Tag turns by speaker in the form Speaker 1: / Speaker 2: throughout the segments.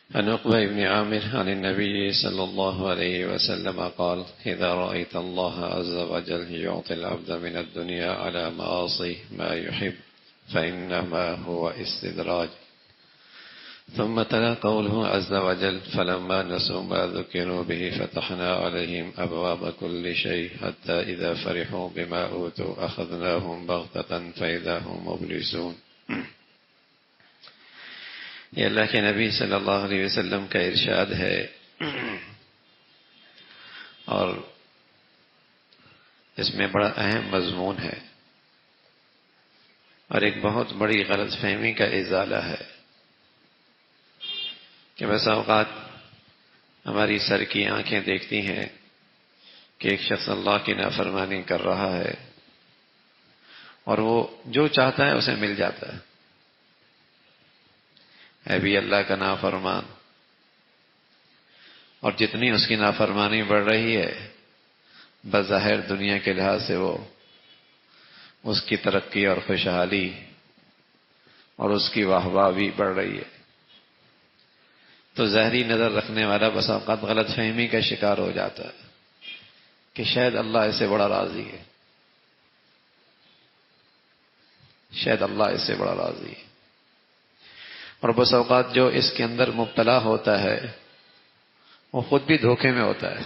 Speaker 1: عن عقبة بن عامر عن النبي صلى الله عليه وسلم قال إذا رأيت الله عز وجل يعطي العبد من الدنيا على معاصيه ما يحب فإنما هو استدراج. ثم تلا قوله عز وجل فلما نسوا ما ذكروا به فتحنا عليهم أبواب كل شيء حتى إذا فرحوا بما أوتوا أخذناهم بغتة فإذا هم مبلسون. یہ اللہ کے نبی صلی اللہ علیہ وسلم کا ارشاد ہے، اور اس میں بڑا اہم مضمون ہے اور ایک بہت بڑی غلط فہمی کا ازالہ ہے کہ بس اوقات ہماری سر کی آنکھیں دیکھتی ہیں کہ ایک شخص اللہ کی نافرمانی کر رہا ہے اور وہ جو چاہتا ہے اسے مل جاتا ہے بھی اللہ کا نافرمان، اور جتنی اس کی نافرمانی بڑھ رہی ہے بظاہر دنیا کے لحاظ سے وہ اس کی ترقی اور خوشحالی اور اس کی واہ واہ بھی بڑھ رہی ہے. تو ظاہری نظر رکھنے والا بس اوقات غلط فہمی کا شکار ہو جاتا ہے کہ شاید اللہ اس سے بڑا راضی ہے، شاید اللہ اس سے بڑا راضی ہے. اور بس اوقات جو اس کے اندر مبتلا ہوتا ہے وہ خود بھی دھوکے میں ہوتا ہے،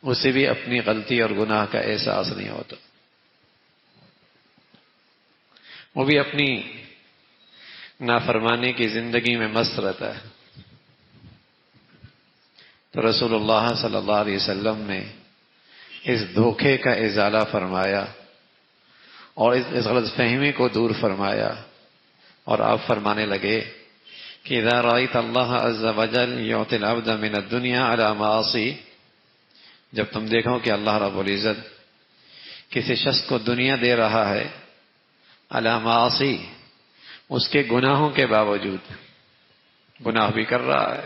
Speaker 1: اسے بھی اپنی غلطی اور گناہ کا احساس نہیں ہوتا، وہ بھی اپنی نافرمانی کی زندگی میں مست رہتا ہے. تو رسول اللہ صلی اللہ علیہ وسلم نے اس دھوکے کا ازالہ فرمایا اور اس غلط فہمی کو دور فرمایا، اور آپ فرمانے لگے کہ اذا رأيت اللہ عز وجل يعطي العبد من الدنيا على معاصی، جب تم دیکھو کہ اللہ رب العزت کسی شخص کو دنیا دے رہا ہے على معاصی، اس کے گناہوں کے باوجود، گناہ بھی کر رہا ہے،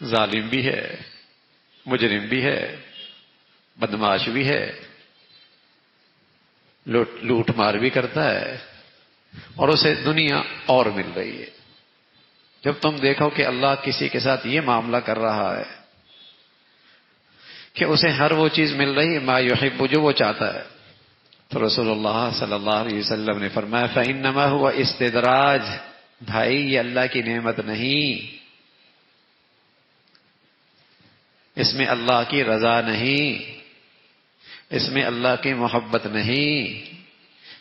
Speaker 1: ظالم بھی ہے، مجرم بھی ہے، بدمعاش بھی ہے، لوٹ مار بھی کرتا ہے، اور اسے دنیا اور مل رہی ہے. جب تم دیکھو کہ اللہ کسی کے ساتھ یہ معاملہ کر رہا ہے کہ اسے ہر وہ چیز مل رہی ہے ما یحب، جو وہ چاہتا ہے، تو رسول اللہ صلی اللہ علیہ وسلم نے فرمایا فإنما هو استدراج، بھائی یہ اللہ کی نعمت نہیں، اس میں اللہ کی رضا نہیں، اس میں اللہ کی محبت نہیں،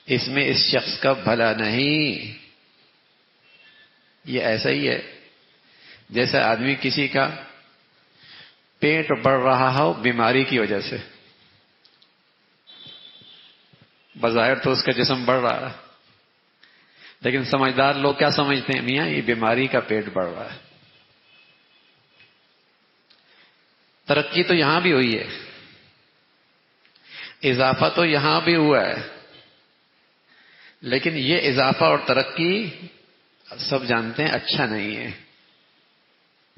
Speaker 1: اس میں اس شخص کا بھلا نہیں. یہ ایسا ہی ہے جیسا آدمی کسی کا پیٹ بڑھ رہا ہو بیماری کی وجہ سے، بظاہر تو اس کا جسم بڑھ رہا ہے لیکن سمجھدار لوگ کیا سمجھتے ہیں؟ میاں یہ بیماری کا پیٹ بڑھ رہا ہے. ترقی تو یہاں بھی ہوئی ہے، اضافہ تو یہاں بھی ہوا ہے، لیکن یہ اضافہ اور ترقی سب جانتے ہیں اچھا نہیں ہے،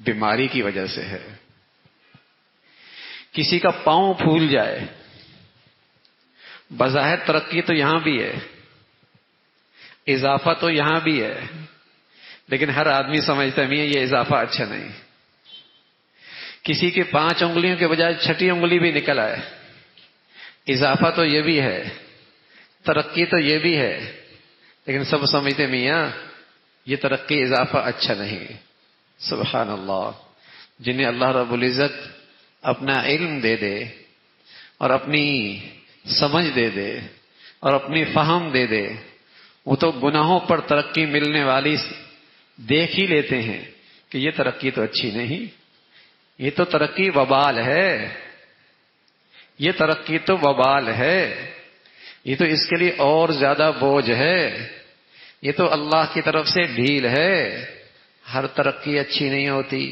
Speaker 1: بیماری کی وجہ سے ہے. کسی کا پاؤں پھول جائے، بظاہر ترقی تو یہاں بھی ہے، اضافہ تو یہاں بھی ہے، لیکن ہر آدمی سمجھتا ہے یہ اضافہ اچھا نہیں. کسی کے 5 انگلیوں کے بجائے 6 انگلی بھی نکل آئے، اضافہ تو یہ بھی ہے، ترقی تو یہ بھی ہے، لیکن سب سمجھتے میاں یہ ترقی اضافہ اچھا نہیں. سبحان اللہ. جنہیں اللہ رب العزت اپنا علم دے دے اور اپنی سمجھ دے دے اور اپنی فہم دے دے، وہ تو گناہوں پر ترقی ملنے والی دیکھ ہی لیتے ہیں کہ یہ ترقی تو اچھی نہیں، یہ تو ترقی وبال ہے، یہ ترقی تو وبال ہے، یہ تو اس کے لیے اور زیادہ بوجھ ہے، یہ تو اللہ کی طرف سے ڈھیل ہے. ہر ترقی اچھی نہیں ہوتی،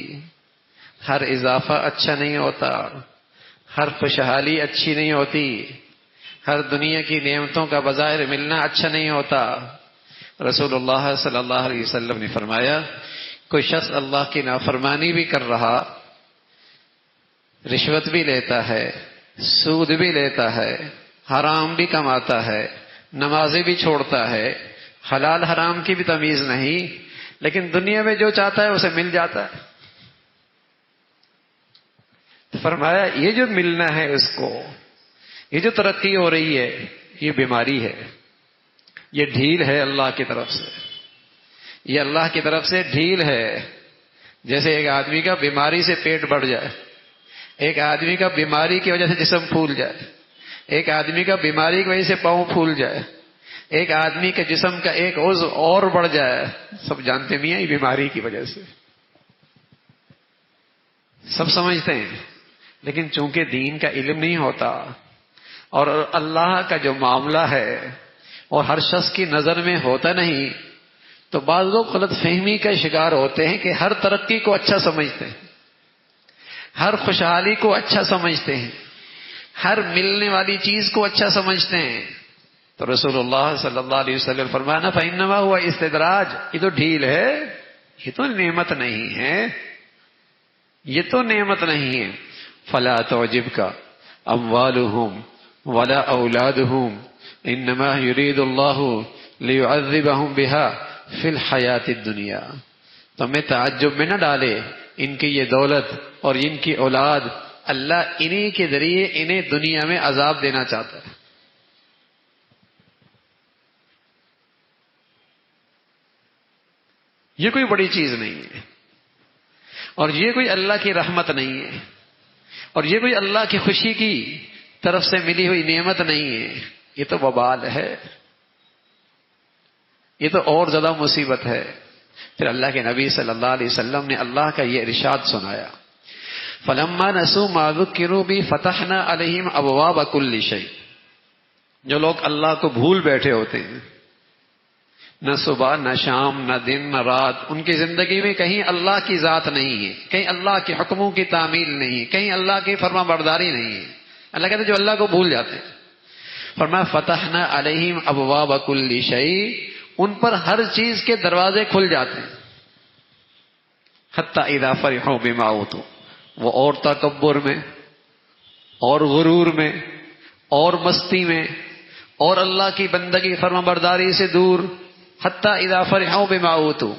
Speaker 1: ہر اضافہ اچھا نہیں ہوتا، ہر خوشحالی اچھی نہیں ہوتی، ہر دنیا کی نعمتوں کا بظاہر ملنا اچھا نہیں ہوتا. رسول اللہ صلی اللہ علیہ وسلم نے فرمایا کوئی شخص اللہ کی نافرمانی بھی کر رہا، رشوت بھی لیتا ہے، سود بھی لیتا ہے، حرام بھی کماتا ہے، نمازیں بھی چھوڑتا ہے، حلال حرام کی بھی تمیز نہیں، لیکن دنیا میں جو چاہتا ہے اسے مل جاتا ہے. فرمایا یہ جو ملنا ہے اس کو، یہ جو ترقی ہو رہی ہے، یہ بیماری ہے، یہ ڈھیل ہے اللہ کی طرف سے. یہ اللہ کی طرف سے ڈھیل ہے. جیسے ایک آدمی کا بیماری سے پیٹ بڑھ جائے، ایک آدمی کا بیماری کی وجہ سے جسم پھول جائے، ایک آدمی کا بیماری کی وجہ سے پاؤں پھول جائے، ایک آدمی کے جسم کا ایک عضو اور بڑھ جائے. سب جانتے میاں یہ بیماری کی وجہ سے، سب سمجھتے ہیں. لیکن چونکہ دین کا علم نہیں ہوتا اور اللہ کا جو معاملہ ہے اور ہر شخص کی نظر میں ہوتا نہیں، تو بعض لوگ غلط فہمی کا شکار ہوتے ہیں کہ ہر ترقی کو اچھا سمجھتے ہیں، ہر خوشحالی کو اچھا سمجھتے ہیں، ہر ملنے والی چیز کو اچھا سمجھتے ہیں. تو رسول اللہ صلی اللہ علیہ وسلم فرمانا فإنما ہوا استدراج، یہ تو ڈھیل ہے، یہ تو نعمت نہیں ہے، یہ تو نعمت نہیں ہے. فلا تعجبک اموالهم ولا اولادهم انما يريد الله ليعذبهم بها في الحیات الدنیا. تمہیں تعجب میں نہ ڈالے ان کی یہ دولت اور ان کی اولاد، اللہ انہی کے ذریعے انہیں دنیا میں عذاب دینا چاہتا ہے. یہ کوئی بڑی چیز نہیں ہے، اور یہ کوئی اللہ کی رحمت نہیں ہے، اور یہ کوئی اللہ کی خوشی کی طرف سے ملی ہوئی نعمت نہیں ہے. یہ تو وبال ہے، یہ تو اور زیادہ مصیبت ہے. پھر اللہ کے نبی صلی اللہ علیہ وسلم نے اللہ کا یہ ارشاد سنایا فَلَمَّا نَسُوا مَا ذُكِّرُوا بِهِ فَتَحْنَا عَلَيْهِمْ أَبْوَابَ كُلِّ شَيْءٍ. جو لوگ اللہ کو بھول بیٹھے ہوتے ہیں، نہ صبح نہ شام نہ دن نہ رات، ان کی زندگی میں کہیں اللہ کی ذات نہیں ہے، کہیں اللہ کے حکموں کی تعمیل نہیں ہے، کہیں اللہ کی فرما برداری نہیں ہے. اللہ کہتے ہیں جو اللہ کو بھول جاتے ہیں. فرمایا فتحنا علیہم ابواب کل شیء، ان پر ہر چیز کے دروازے کھل جاتے ہیں. حتی اذا فرحوا بما اوتوا، وہ اور تکبر میں اور غرور میں اور مستی میں اور اللہ کی بندگی فرما برداری سے دور. حتی اذا فرحوا بما اوتوا،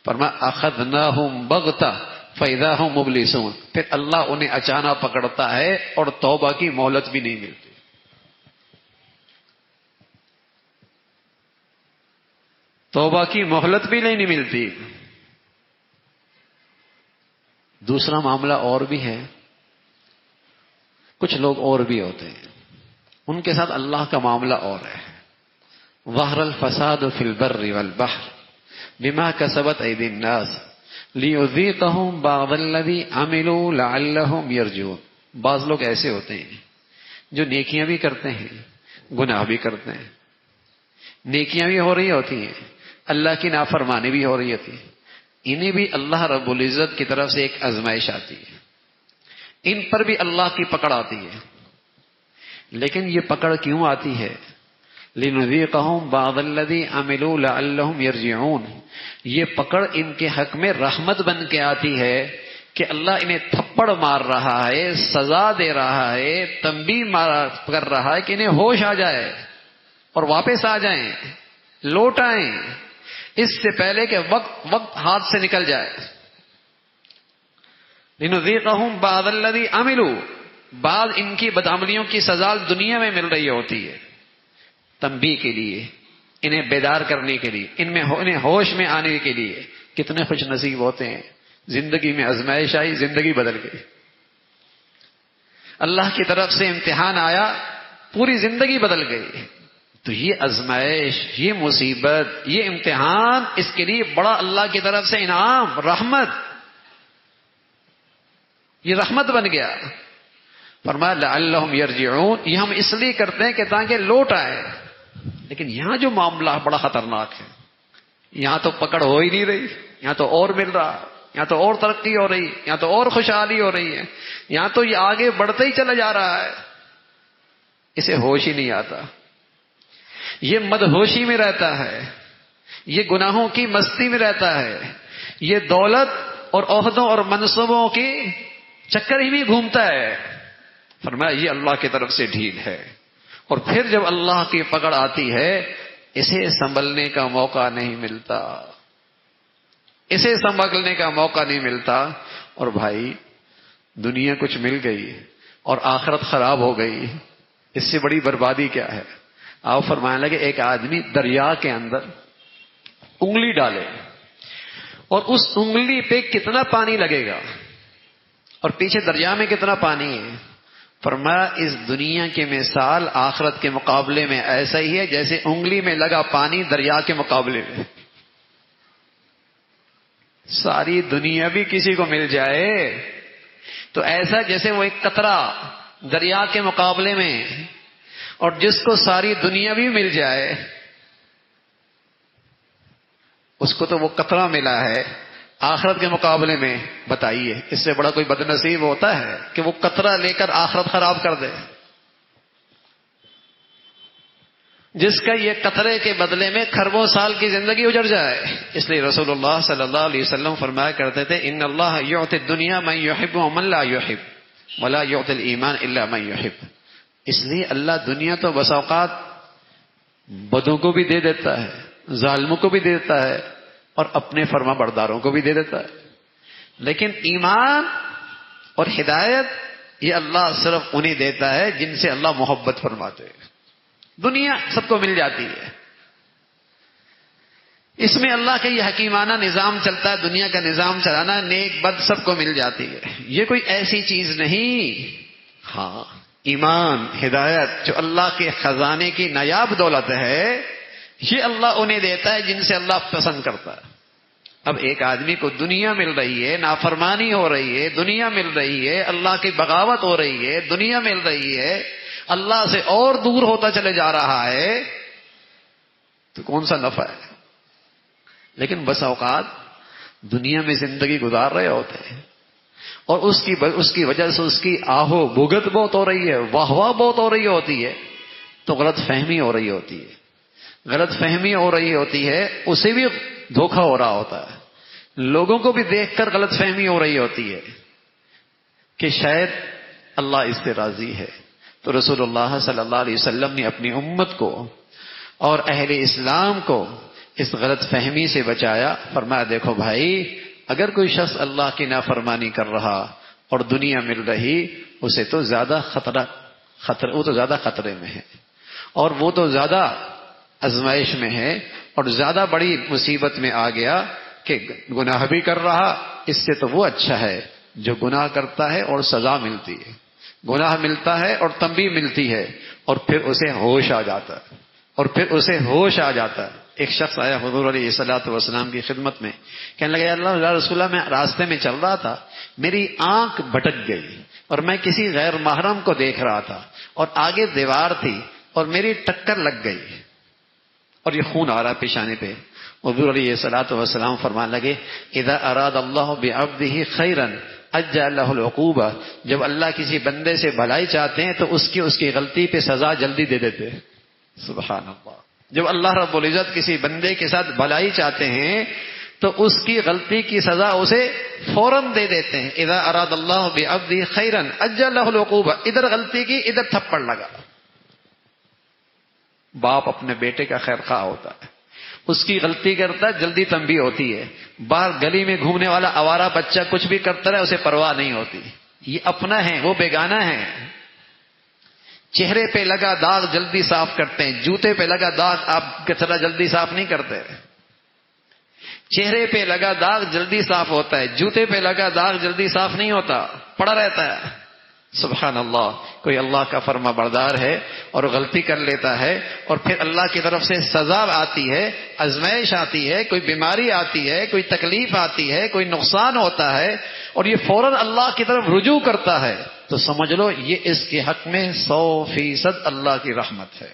Speaker 1: فرمایا اخذناہم بغتہ فاذا هم مبلسون، پھر اللہ انہیں اچانک پکڑتا ہے اور توبہ کی مہلت بھی نہیں ملتی. توبہ کی مہلت بھی نہیں ملتی. دوسرا معاملہ اور بھی ہے، کچھ لوگ اور بھی ہوتے ہیں، ان کے ساتھ اللہ کا معاملہ اور ہے. ظہر الفساد فی البر والبحر بما کسبت ایدی الناس لیذیقہم بعض الذی عملوا لعلہم یرجعون. بعض لوگ ایسے ہوتے ہیں جو نیکیاں بھی کرتے ہیں، گناہ بھی کرتے ہیں، نیکیاں بھی ہو رہی ہوتی ہیں، اللہ کی نافرمانی بھی ہو رہی ہوتی ہے. انہیں بھی اللہ رب العزت کی طرف سے ایک آزمائش آتی ہے، ان پر بھی اللہ کی پکڑ آتی ہے. لیکن یہ پکڑ کیوں آتی ہے؟ لِنُذِيقَهُمْ بَعْضَ الَّذِي عَمِلُوا لَعَلَّهُمْ يَرْجِعُونَ. یہ پکڑ ان کے حق میں رحمت بن کے آتی ہے کہ اللہ انہیں تھپڑ مار رہا ہے، سزا دے رہا ہے، تنبیہ کر رہا ہے کہ انہیں ہوش آ جائے اور واپس آ جائیں، لوٹ آئیں، اس سے پہلے کہ وقت ہاتھ سے نکل جائے. لِنُذِيقَهُمْ بَعْضَ الَّذِي عَمِلُوا، بعض ان کی بدعملیوں کی سزا دنیا میں مل رہی ہوتی ہے، تنبیہ کے لیے، انہیں بیدار کرنے کے لیے، انہیں ہوش میں آنے کے لیے. کتنے خوش نصیب ہوتے ہیں، زندگی میں آزمائش آئی، زندگی بدل گئی. اللہ کی طرف سے امتحان آیا، پوری زندگی بدل گئی. تو یہ آزمائش، یہ مصیبت، یہ امتحان، اس کے لیے بڑا اللہ کی طرف سے انعام، رحمت، یہ رحمت بن گیا. فرمایا لعلہم یرجعون، یہ ہم اس لیے کرتے ہیں کہ تاکہ لوٹ آئے. لیکن یہاں جو معاملہ بڑا خطرناک ہے، یہاں تو پکڑ ہو ہی نہیں رہی، یہاں تو اور مل رہا، یہاں تو اور ترقی ہو رہی، یہاں تو اور خوشحالی ہو رہی ہے، یہاں تو یہ آگے بڑھتے ہی چلا جا رہا ہے. اسے ہوش ہی نہیں آتا، یہ مدہوشی میں رہتا ہے، یہ گناہوں کی مستی میں رہتا ہے، یہ دولت اور عہدوں اور منصبوں کی چکر ہی میں گھومتا ہے. فرمایا یہ اللہ کی طرف سے ڈھیل ہے. اور پھر جب اللہ کی پکڑ آتی ہے، اسے سنبھلنے کا موقع نہیں ملتا. اسے سنبھلنے کا موقع نہیں ملتا. اور بھائی دنیا کچھ مل گئی اور آخرت خراب ہو گئی، اس سے بڑی بربادی کیا ہے؟ آپ فرمانے لگے ایک آدمی دریا کے اندر انگلی ڈالے اور اس انگلی پہ کتنا پانی لگے گا اور پیچھے دریا میں کتنا پانی ہے. فرمایا اس دنیا کی مثال آخرت کے مقابلے میں ایسا ہی ہے جیسے انگلی میں لگا پانی دریا کے مقابلے میں. ساری دنیا بھی کسی کو مل جائے تو ایسا جیسے وہ ایک قطرہ دریا کے مقابلے میں، اور جس کو ساری دنیا بھی مل جائے اس کو تو وہ قطرہ ملا ہے آخرت کے مقابلے میں. بتائیے اس سے بڑا کوئی بد نصیب ہوتا ہے کہ وہ قطرہ لے کر آخرت خراب کر دے؟ جس کا یہ قطرے کے بدلے میں خربوں سال کی زندگی اجڑ جائے. اس لیے رسول اللہ صلی اللہ علیہ وسلم فرمایا کرتے تھے ان اللہ یعطی الدنیا من یحب ومن لا یحب ولا یعطی الایمان الا من یحب. اس لیے اللہ دنیا تو بس اوقات بدوں کو بھی دے دیتا ہے، ظالموں کو بھی دے دیتا ہے، اور اپنے فرما برداروں کو بھی دے دیتا ہے، لیکن ایمان اور ہدایت یہ اللہ صرف انہیں دیتا ہے جن سے اللہ محبت فرماتے ہیں. دنیا سب کو مل جاتی ہے، اس میں اللہ کا یہ حکیمانہ نظام چلتا ہے. دنیا کا نظام چلانا نیک بد سب کو مل جاتی ہے، یہ کوئی ایسی چیز نہیں. ہاں ایمان ہدایت جو اللہ کے خزانے کی نایاب دولت ہے یہ اللہ انہیں دیتا ہے جن سے اللہ پسند کرتا ہے. اب ایک آدمی کو دنیا مل رہی ہے، نافرمانی ہو رہی ہے، دنیا مل رہی ہے، اللہ کی بغاوت ہو رہی ہے، دنیا مل رہی ہے، اللہ سے اور دور ہوتا چلے جا رہا ہے، تو کون سا نفع ہے؟ لیکن بس اوقات دنیا میں زندگی گزار رہے ہوتے ہیں اور اس کی وجہ سے اس کی آہو بھگت بہت ہو رہی ہے، واہ واہ بہت ہو رہی ہوتی ہے، تو غلط فہمی ہو رہی ہوتی ہے. غلط فہمی ہو رہی ہوتی ہے، اسے بھی دھوکہ ہو رہا ہوتا ہے. لوگوں کو بھی دیکھ کر غلط فہمی ہو رہی ہوتی ہے کہ شاید اللہ اس سے راضی ہے. تو رسول اللہ صلی اللہ علیہ وسلم نے اپنی امت کو اور اہل اسلام کو اس غلط فہمی سے بچایا. فرمایا دیکھو بھائی اگر کوئی شخص اللہ کی نافرمانی کر رہا اور دنیا مل رہی، اسے تو زیادہ وہ تو زیادہ خطرے میں ہے، اور وہ تو زیادہ آزمائش میں ہے، اور زیادہ بڑی مصیبت میں آ گیا کہ گناہ بھی کر رہا. اس سے تو وہ اچھا ہے جو گناہ کرتا ہے اور سزا ملتی ہے، گناہ ملتا ہے اور تنبیہ ملتی ہے، اور پھر اسے ہوش آ جاتا ہے. ایک شخص آیا حضور علیہ الصلوۃ والسلام کی خدمت میں، کہنے لگا اللہ رسول اللہ، میں راستے میں چل رہا تھا، میری آنکھ بھٹک گئی اور میں کسی غیر محرم کو دیکھ رہا تھا، اور آگے دیوار تھی اور میری ٹکر لگ گئی اور یہ خون آ رہا پیشانے پہ. حضور علیہ الصلوۃ والسلام فرمانے لگے اذا اراد اللہ بعبده خیرا اجل له العقوبہ. جب اللہ کسی بندے سے بھلائی چاہتے ہیں تو اس کی غلطی پہ سزا جلدی دے دیتے. سبحان اللہ. جب اللہ رب العزت کسی بندے کے ساتھ بھلائی چاہتے ہیں تو اس کی غلطی کی سزا اسے فوراً دے دیتے ہیں. اذا اراد اللہ بعبده خیرا اجل له العقوبہ. ادھر غلطی کی ادھر تھپڑ لگا. باپ اپنے بیٹے کا خیر خواہ ہوتا ہے، اس کی غلطی کرتا ہے جلدی تنبیہ ہوتی ہے. باہر گلی میں گھومنے والا آوارہ بچہ کچھ بھی کرتا رہے اسے پرواہ نہیں ہوتی. یہ اپنا ہے وہ بیگانہ ہے. چہرے پہ لگا داغ جلدی صاف کرتے ہیں، جوتے پہ لگا داغ آپ کچرا جلدی صاف نہیں کرتے. چہرے پہ لگا داغ جلدی صاف ہوتا ہے، جوتے پہ لگا داغ جلدی صاف نہیں ہوتا، پڑا رہتا ہے. سبحان اللہ. کوئی اللہ کا فرما بردار ہے اور غلطی کر لیتا ہے اور پھر اللہ کی طرف سے سزا آتی ہے، آزمائش آتی ہے، کوئی بیماری آتی ہے، کوئی تکلیف آتی ہے، کوئی نقصان ہوتا ہے اور یہ فوراً اللہ کی طرف رجوع کرتا ہے، تو سمجھ لو یہ اس کے حق میں 100% اللہ کی رحمت ہے.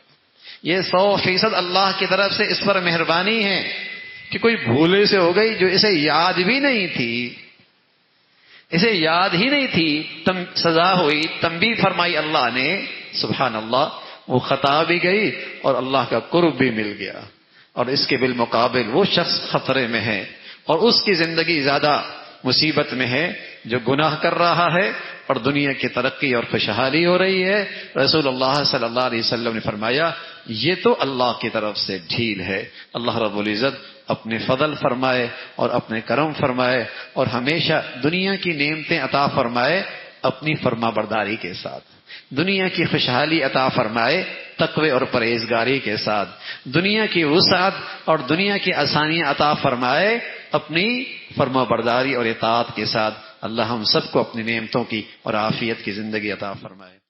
Speaker 1: یہ 100% اللہ کی طرف سے اس پر مہربانی ہے کہ کوئی بھولے سے ہو گئی جو اسے یاد بھی نہیں تھی، اسے یاد ہی نہیں تھی، سزا ہوئی، تنبیہ فرمائی اللہ نے. سبحان اللہ. وہ خطا بھی گئی اور اللہ کا قرب بھی مل گیا. اور اس کے بالمقابل وہ شخص خطرے میں ہے اور اس کی زندگی زیادہ مصیبت میں ہے جو گناہ کر رہا ہے اور دنیا کی ترقی اور خوشحالی ہو رہی ہے. رسول اللہ صلی اللہ علیہ وسلم نے فرمایا یہ تو اللہ کی طرف سے ڈھیل ہے. اللہ رب العزت اپنے فضل فرمائے اور اپنے کرم فرمائے اور ہمیشہ دنیا کی نعمتیں عطا فرمائے اپنی فرما برداری کے ساتھ، دنیا کی خوشحالی عطا فرمائے تقوی اور پرہیزگاری کے ساتھ، دنیا کی وسعت اور دنیا کی آسانیاں عطا فرمائے اپنی فرما برداری اور اطاعت کے ساتھ۔ اللہ ہم سب کو اپنی نعمتوں کی اور عافیت کی زندگی عطا فرمائے۔